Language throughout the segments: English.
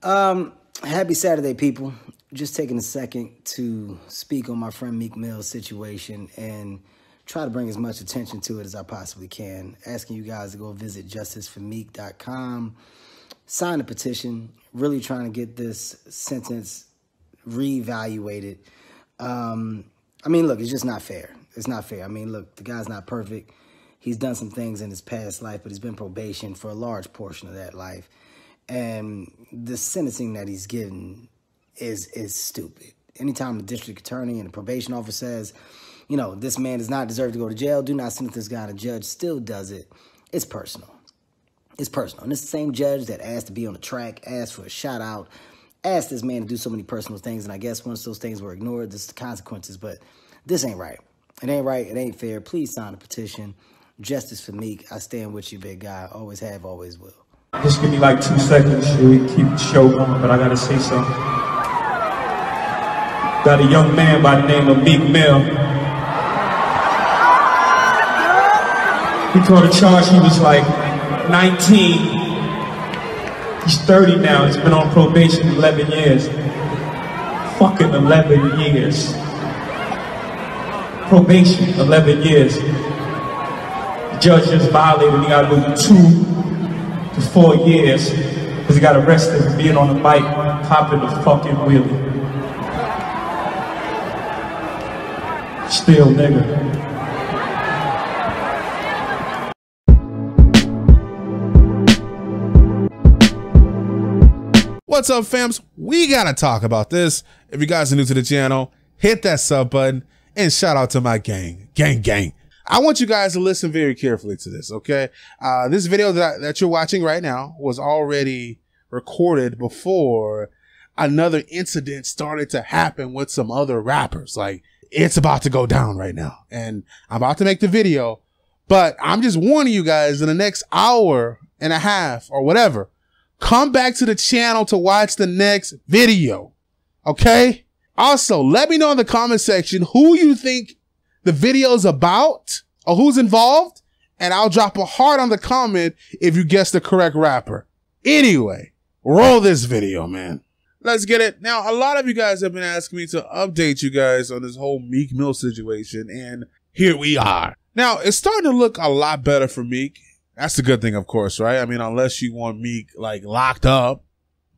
Happy Saturday, people. Just taking a second to speak on my friend Meek Mill's situation and try to bring as much attention to it as I possibly can. Asking you guys to go visit justiceformeek.com, sign a petition, really trying to get this sentence reevaluated. I mean, look, it's just not fair. It's not fair. I mean, look, the guy's not perfect. He's done some things in his past life, but he's been probation for a large portion of that life. And the sentencing that he's given is stupid. Anytime the district attorney and the probation officer says, you know, this man does not deserve to go to jail, do not sentence this guy, and a judge still does it, it's personal. It's personal. And it's the same judge that asked to be on the track, asked for a shout out, asked this man to do so many personal things, and I guess once those things were ignored, this is the consequences. But this ain't right. It ain't right. It ain't fair. Please sign a petition. Justice for Meek. I stand with you, big guy. Always have, always will. Just give me like 2 seconds so we can keep the show going, but I gotta say something. Got a young man by the name of Meek Mill. He caught a charge, he was like 19. He's 30 now, he's been on probation 11 years. Fucking 11 years. Probation, 11 years. The judge just violated, he gotta do 2 to 4 years because he got arrested for being on the bike, popping the fucking wheelie. Still nigga. What's up, fams? We gotta talk about this. If you guys are new to the channel, hit that sub button and shout out to my gang. Gang. I want you guys to listen very carefully to this, okay? This video that you're watching right now was already recorded before another incident started to happen with some other rappers. Like, it's about to go down right now. And I'm about to make the video, but I'm just warning you guys, in the next hour and a half or whatever, come back to the channel to watch the next video, okay? Also, let me know in the comment section who you think the video's about or who's involved, and I'll drop a heart on the comment if you guess the correct rapper. Anyway, roll this video, man. Let's get it. Now, a lot of you guys have been asking me to update you guys on this whole Meek Mill situation, and here we are. Now, it's starting to look a lot better for Meek. That's the good thing, of course, right? I mean, unless you want Meek, like, locked up.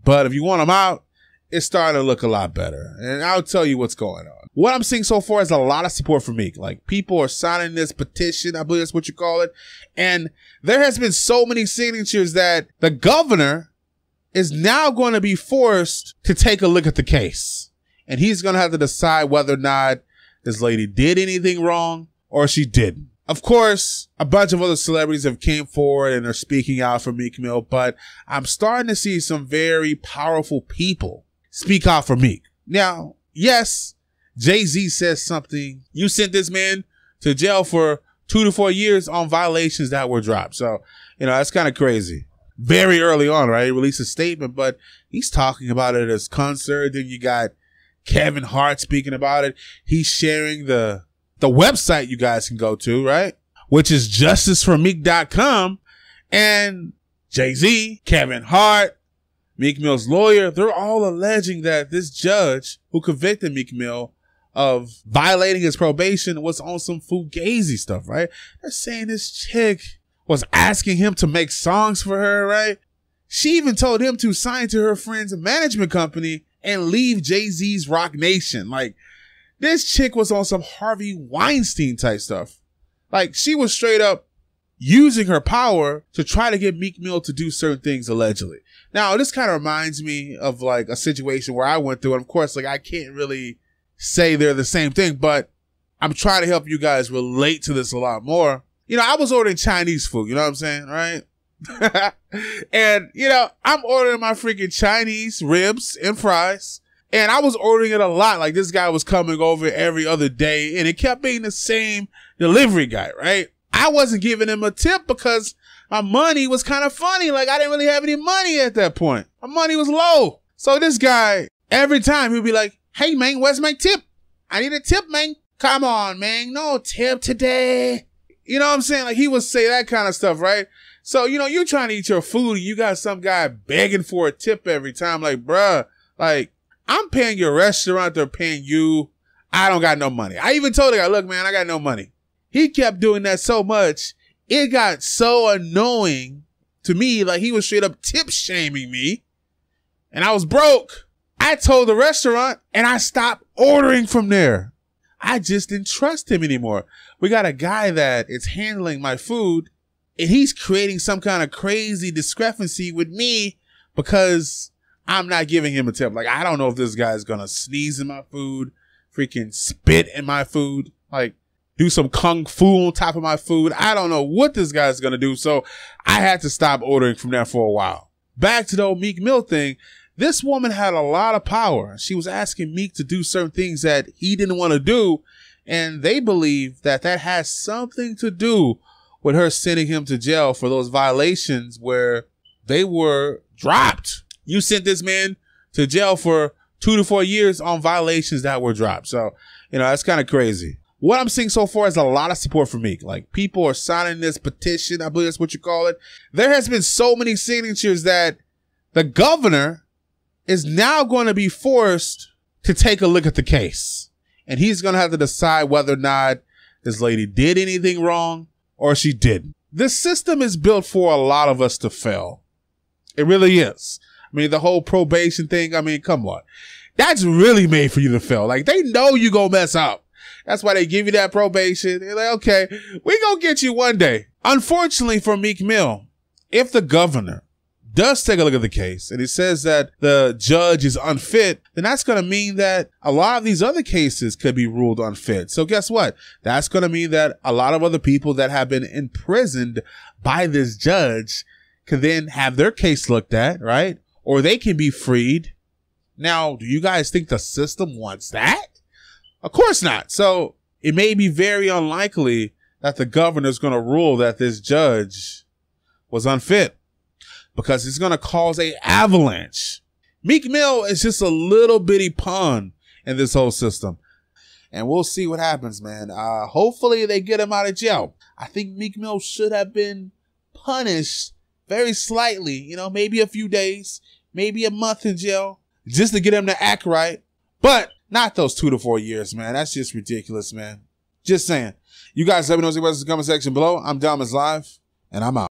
But if you want him out, it's starting to look a lot better. And I'll tell you what's going on. What I'm seeing so far is a lot of support for Meek. Like, people are signing this petition, I believe that's what you call it. And there has been so many signatures that the governor is now going to be forced to take a look at the case. And he's going to have to decide whether or not this lady did anything wrong or she didn't. Of course, a bunch of other celebrities have came forward and are speaking out for Meek Mill, but I'm starting to see some very powerful people speak out for Meek. Now, yes, Jay-Z says something. You sent this man to jail for 2 to 4 years on violations that were dropped. So, you know, that's kind of crazy. Very early on, right? He released a statement, but he's talking about it at his concert. Then you got Kevin Hart speaking about it. He's sharing the website you guys can go to, right? Which is justiceformeek.com. And Jay-Z, Kevin Hart, Meek Mill's lawyer, they're all alleging that this judge who convicted Meek Mill of violating his probation was on some fugazi stuff, right? They're saying this chick was asking him to make songs for her, right? She even told him to sign to her friend's management company and leave Jay-Z's Rock Nation. Like, this chick was on some Harvey Weinstein type stuff. Like, she was straight up using her power to try to get Meek Mill to do certain things, allegedly. Now, this kind of reminds me of like a situation where I went through, and of course, like, I can't really say they're the same thing, but I'm trying to help you guys relate to this a lot more. You know, I was ordering Chinese food, you know what I'm saying, right? And, you know, I'm ordering my freaking Chinese ribs and fries, and I was ordering it a lot. Like, this guy was coming over every other day, and it kept being the same delivery guy, right? I wasn't giving him a tip because my money was kind of funny. Like, I didn't really have any money at that point. My money was low. So this guy, every time he'd be like, "Hey, man, where's my tip? I need a tip, man. Come on, man. No tip today." You know what I'm saying? Like, he would say that kind of stuff, right? So, you know, you're trying to eat your food and you got some guy begging for a tip every time. Like, bruh, like, I'm paying your restaurant, they're paying you. I don't got no money. I even told the guy, look, man, I got no money. He kept doing that so much, it got so annoying to me. Like, he was straight up tip shaming me. And I was broke. I told the restaurant and I stopped ordering from there. I just didn't trust him anymore. We got a guy that is handling my food and he's creating some kind of crazy discrepancy with me because I'm not giving him a tip. Like, I don't know if this guy's going to sneeze in my food, freaking spit in my food, like do some kung fu on top of my food. I don't know what this guy's going to do. So I had to stop ordering from there for a while. Back to the old Meek Mill thing. This woman had a lot of power. She was asking Meek to do certain things that he didn't want to do. And they believe that that has something to do with her sending him to jail for those violations where they were dropped. You sent this man to jail for 2 to 4 years on violations that were dropped. So, you know, that's kind of crazy. What I'm seeing so far is a lot of support for Meek. Like, people are signing this petition. I believe that's what you call it. There has been so many signatures that the governor is now going to be forced to take a look at the case. And he's going to have to decide whether or not this lady did anything wrong or she didn't. This system is built for a lot of us to fail. It really is. I mean, the whole probation thing, I mean, come on. That's really made for you to fail. Like, they know you gonna mess up. That's why they give you that probation. They're like, okay, we gonna get you one day. Unfortunately for Meek Mill, if the governor does take a look at the case and it says that the judge is unfit, then that's going to mean that a lot of these other cases could be ruled unfit. So guess what? That's going to mean that a lot of other people that have been imprisoned by this judge can then have their case looked at, right? Or they can be freed. Now, do you guys think the system wants that? Of course not. So it may be very unlikely that the governor is going to rule that this judge was unfit, because it's going to cause a avalanche. Meek Mill is just a little bitty pawn in this whole system. And we'll see what happens, man. Hopefully they get him out of jail. I think Meek Mill should have been punished very slightly. You know, maybe a few days, maybe a month in jail, just to get him to act right. But not those 2 to 4 years, man. That's just ridiculous, man. Just saying. You guys let me know in the comment section below. I'm DomisLive, and I'm out.